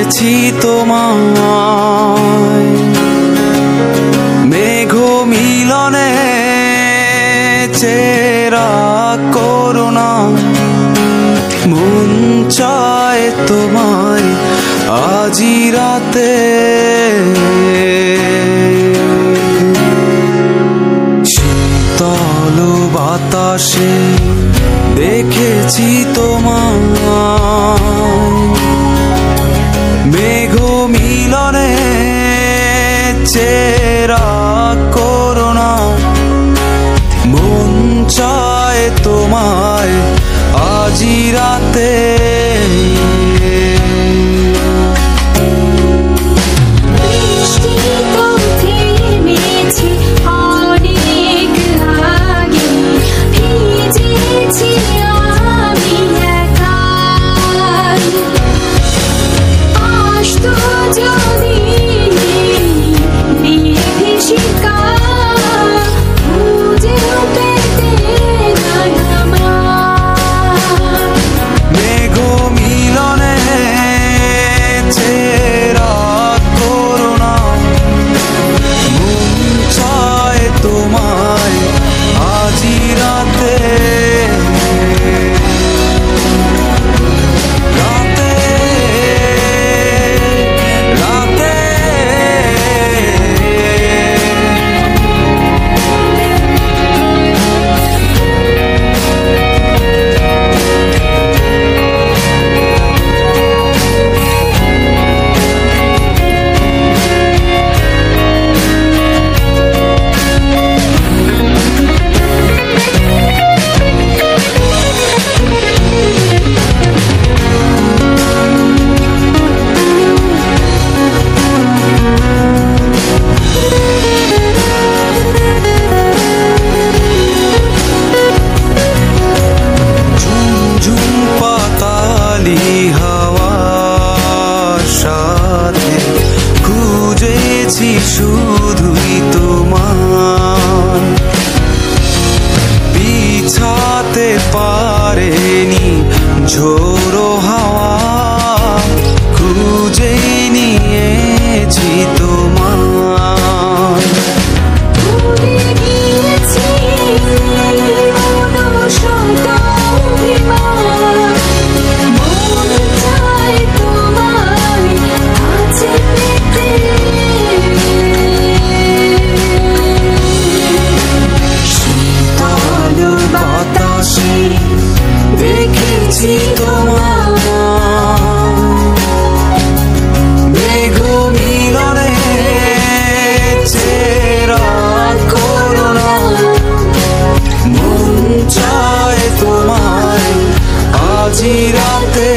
দেখেছি তোমায় মেঘ মিলনে চেরা করুণা মন চায় তোমায় আজি রাতে শীতল বাতাসে দেখেছি তোমায় মেঘ মিলনে চেরা করুণা মন চায় তোমায় আজি রাতে শুধুই তোমার বিছাতে পারেনি ঝোড়ো হাওয়া খুঁজে নিয়েছি তোমার দেখেছি তোমায় মেঘ মিলনে চেরা করুণা মন চায় তোমায় আজি রাতে।